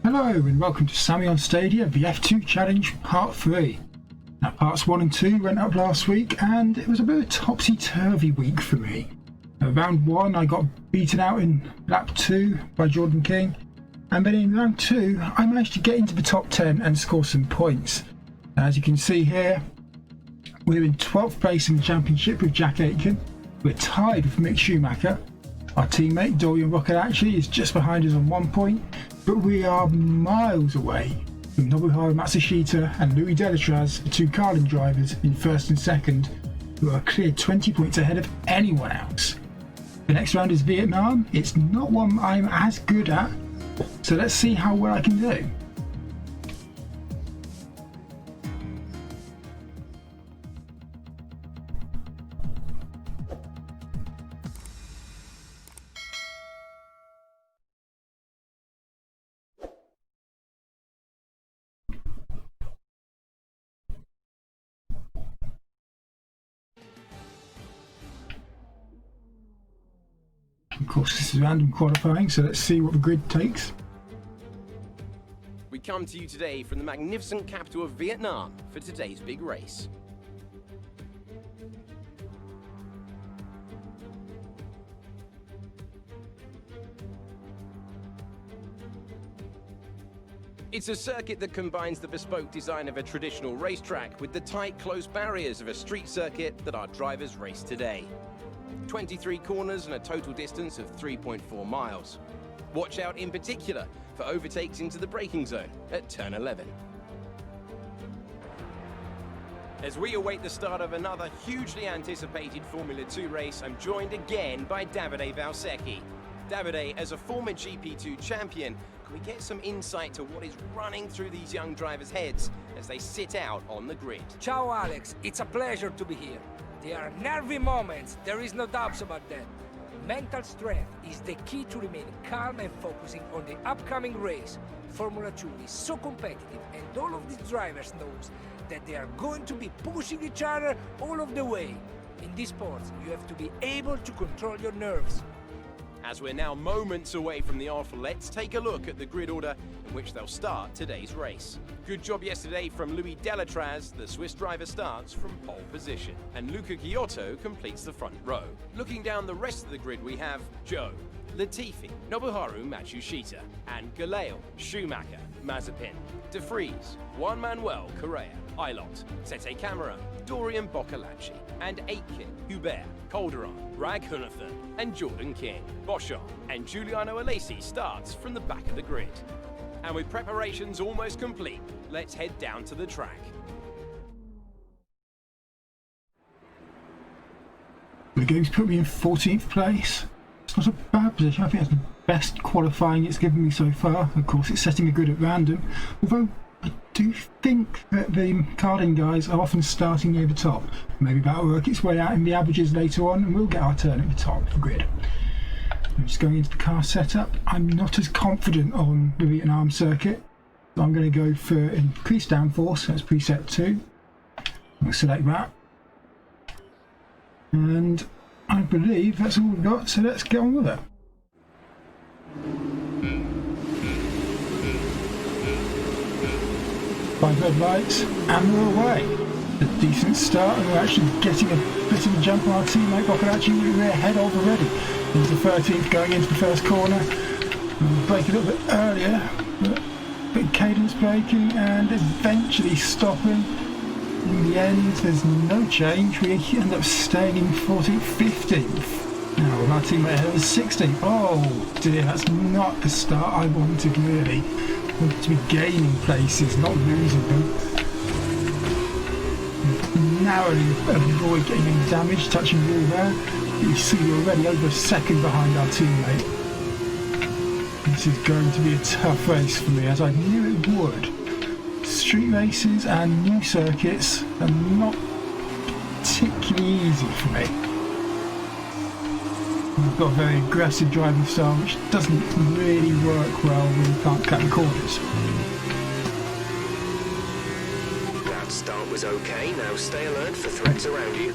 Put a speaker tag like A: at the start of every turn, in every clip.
A: Hello and welcome to Sammy on Stadia, the F2 Challenge Part 3. Now Parts 1 and 2 went up last week and it was a bit of a topsy-turvy week for me. Round 1 I got beaten out in lap 2 by Jordan King, and then in round 2 I managed to get into the top 10 and score some points. As you can see here, we're in 12th place in the championship with Jack Aitken. We're tied with Mick Schumacher. Our teammate Dorian Rocket actually is just behind us on 1 point, but we are miles away from Nobuharu Matsushita and Louis Delatraz, the two Carlin drivers in first and second, who are cleared 20 points ahead of anyone else. The next round is Vietnam. It's not one I'm as good at, so let's see how well I can do. Of course, this is random qualifying, so let's see what the grid takes.
B: We come to you today from the magnificent capital of Vietnam for today's big race. It's a circuit that combines the bespoke design of a traditional racetrack with the tight, close barriers of a street circuit that our drivers race today. 23 corners and a total distance of 3.4 miles. Watch out in particular for overtakes into the braking zone at turn 11. As we await the start of another hugely anticipated Formula 2 race, I'm joined again by Davide Valsecchi. Davide, as a former GP2 champion, can we get some insight to what is running through these young drivers' heads as they sit out on the grid?
C: Ciao Alex, it's a pleasure to be here. There are nervy moments, there is no doubts about that. Mental strength is the key to remain calm and focusing on the upcoming race. Formula 2 is so competitive and all of these drivers knows that they are going to be pushing each other all of the way. In this sport, you have to be able to control your nerves.
B: As we're now moments away from the off, let's take a look at the grid order in which they'll start today's race. Good job yesterday from Louis Delatraz. The Swiss driver starts from pole position, and Luca Giotto completes the front row. Looking down the rest of the grid, we have Joe, Latifi, Nobuharu Matsushita, and Galeo, Schumacher, Mazepin, De Vries, Juan Manuel Correa, Ilott, Tete Camara, Dorian Boccolacci, and Aitken, Hubert, Calderon, Raghunathan, and Jordan King. Boschon and Giuliano Alesi starts from the back of the grid. And with preparations almost complete, let's head down to the track.
A: The game's put me in 14th place. It's not a bad position. I think that's the best qualifying it's given me so far. Of course, it's setting a grid at random, although I do think that the Carlin guys are often starting near the top. Maybe that'll work its way out in the averages later on and we'll get our turn at the top of the grid. I'm just going into the car setup. I'm not as confident on the Vietnam circuit, so I'm going to go for increased downforce. That's preset 2. I'll select that. And I believe that's all we've got, so let's get on with it. Five red lights and we're away. A decent start, and we're actually getting a bit of a jump on our teammate Boccolacci. We're ahead of already. Into the 13th going into the first corner. We'll brake a little bit earlier, but big cadence braking and eventually stopping. In the end, there's no change. We end up staying in 14th, 15th. Now with our teammate ahead of 16th. Oh dear, that's not the start I wanted really. I wanted to be gaining places, not losing them. Narrowly avoid getting any damage, touching the wall there. You see we're already over a second behind our teammate. This is going to be a tough race for me, as I knew it would. Street races and new circuits are not particularly easy for me. I've got a very aggressive driving style which doesn't really work well when you can't cut the corners.
D: That start was okay, now stay alert for threats around you.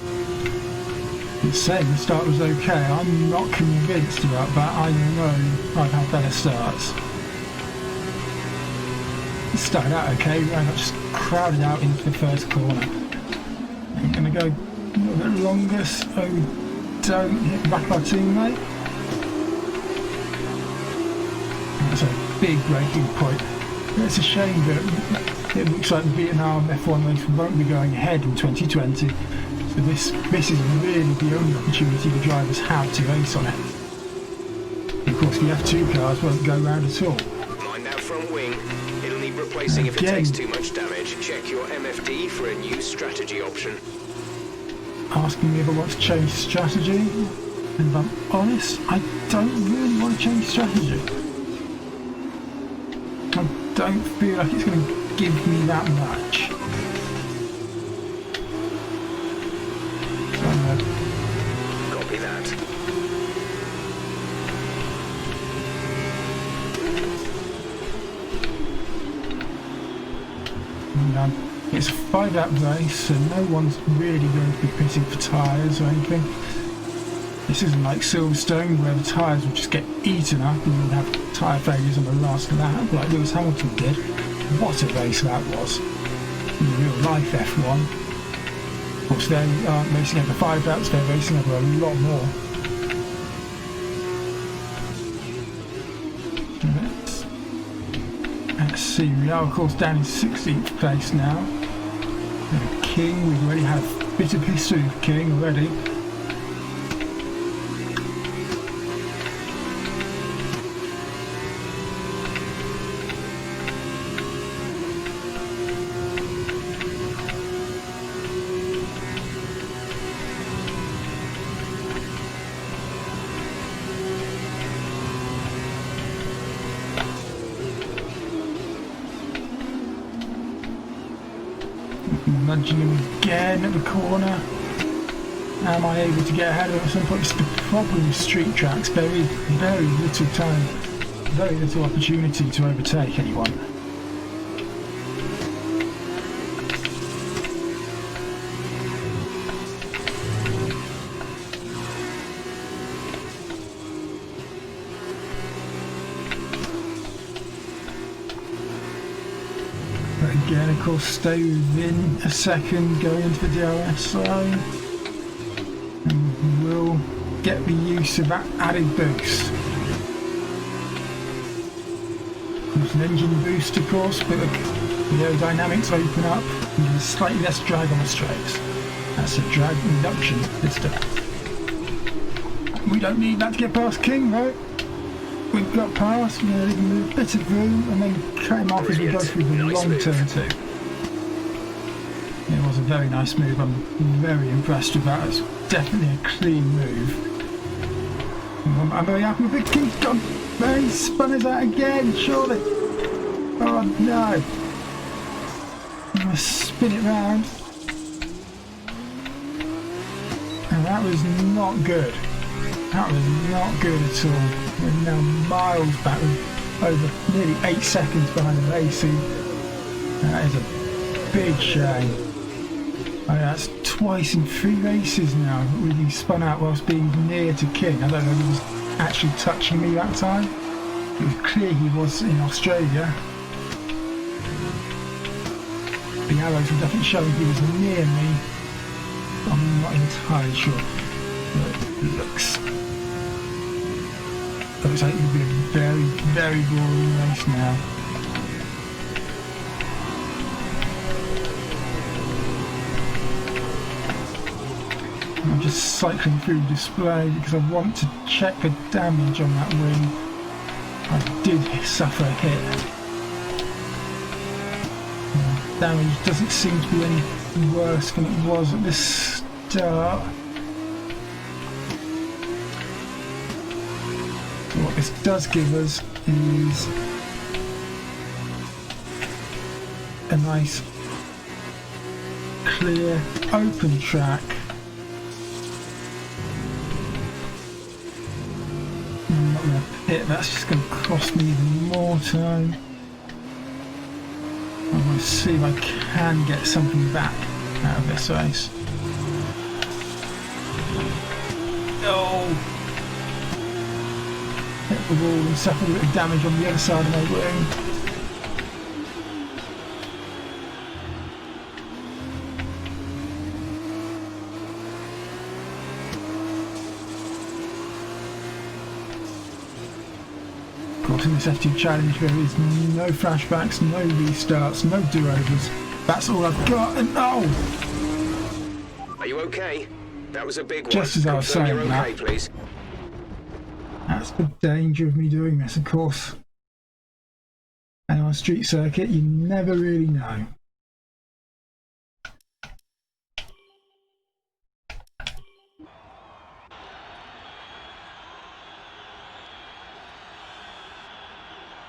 A: It's saying the start was okay. I'm not convinced about that. I know I've had better starts. It started out okay, I got just crowded out into the first corner. I'm going to go a little bit longer so we don't hit the back of our teammate. That's a big braking point. It's a shame that it looks like the Vietnam F1 race won't be going ahead in 2020. So this is really the only opportunity the drivers have to race on it. Of course, the F2 cars won't go round at all.
D: Mind that front wing. It'll need replacing if it takes too much damage. Check your MFD for a new strategy option.
A: Asking me if I want to change strategy, and if I'm honest, I don't really want to change strategy. I don't feel like it's going to give me that much.
D: Copy that.
A: It's a 5-lap race, so no one's really going to be pitting for tyres or anything. This isn't like Silverstone where the tyres will just get eaten up and you'll have tyre failures on the last lap like Lewis Hamilton did. What a race that was. In real life F1. Of course they aren't racing over 5 laps, they're racing over a lot more. Let's see, we are of course down in 16th place now. And King, we've already had a bit of history with King already. Nudging him again at the corner. Am I able to get ahead of him at some point? It's the problem with street tracks. Very little time, very little opportunity to overtake anyone. Again, of course, stay within a second, go into the DRS zone, and we'll get the use of that added boost. There's an engine boost, of course, but the aerodynamics open up and there's slightly less drag on the straights. That's a drag reduction system. We don't need that to get past King, right? We've got past, we're going to leave him a bit of room and then cut him off as we go through the long turn too. It was a very nice move, I'm very impressed with that. It's definitely a clean move. I'm very happy with it. He's gone, he spun us out again, surely. Oh no. I'm going to spin it round. And that was not good. That was not good at all. We're now miles back, over nearly 8 seconds behind the racing. That is a big shame. I mean, that's twice in 3 races now we've been spun out whilst being near to King. I don't know if he was actually touching me that time. It was clear he was in Australia. The arrows were definitely showing he was near me. I'm not entirely sure. But it looks like it will be a very boring race now. I'm just cycling through the display because I want to check the damage on that wing. I did suffer a hit. Damage doesn't seem to be any worse than it was at the start. So what this does give us is a nice clear open track. I'm not going to pit, that's just going to cost me even more time. I want to see if I can get something back out of this race. Oh! Hit the wall and suffer a bit of damage on the other side of my wing. course, in this F2 challenge there is no flashbacks, no restarts, no do-overs. That's all I've got, and
D: Are you okay? That was a big one.
A: Just as I was saying
D: you're okay,
A: that.
D: please.
A: That's the danger of me doing this, of course. And on a street circuit, you never really know.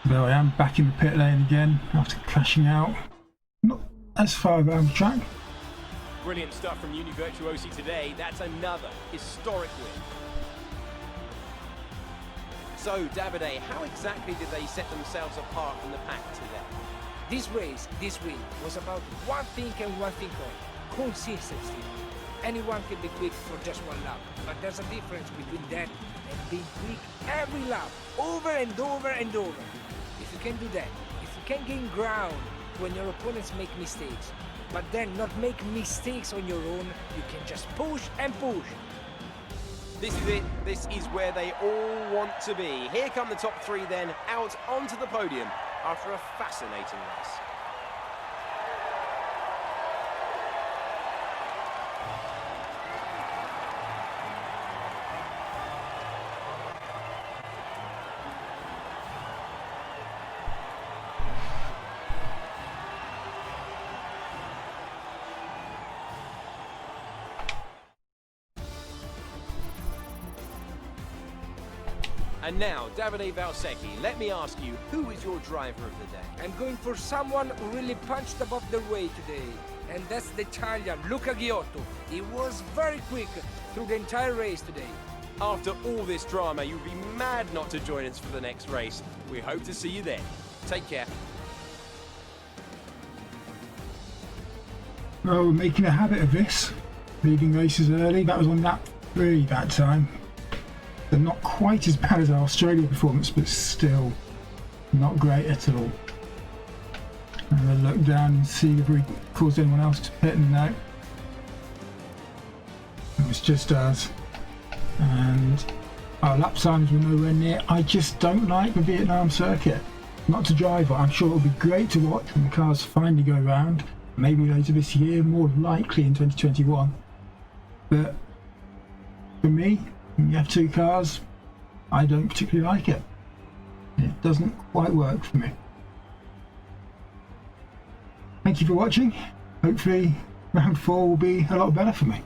A: There I am, back in the pit lane again after crashing out. Not as far around the track.
B: Brilliant stuff from Uni Virtuosi today. That's another historic win. So, Davide, how exactly did they set themselves apart from the pack today?
C: This race, this win, was about one thing and one thing only: consistency. Anyone can be quick for just one lap, but there's a difference between that and being quick every lap, over and over and over. If you can do that, if you can gain ground when your opponents make mistakes, but then not make mistakes on your own, you can just push and push.
B: This is it. This is where they all want to be. Here come the top three then, out onto the podium after a fascinating race. And now, Davide Valsecchi, let me ask you, who is your driver of the day?
C: I'm going for someone who really punched above their weight today. And that's the Italian, Luca Ghiotto. He was very quick through the entire race today.
B: After all this drama, you'd be mad not to join us for the next race. We hope to see you then. Take care.
A: Well, we're making a habit of this. Leaving races early. That was on lap 3 that time. They're not quite as bad as our Australia performance, but still not great at all. Have a look down and see if we caused anyone else to pit, and no. It was just us. And our lap times were nowhere near. I just don't like the Vietnam circuit. Not to drive on. I'm sure it'll be great to watch when the cars finally go round. Maybe later this year, more likely in 2021. But for me, when you have two cars, I don't particularly like it. It doesn't quite work for me. Thank you for watching. Hopefully round 4 will be a lot better for me.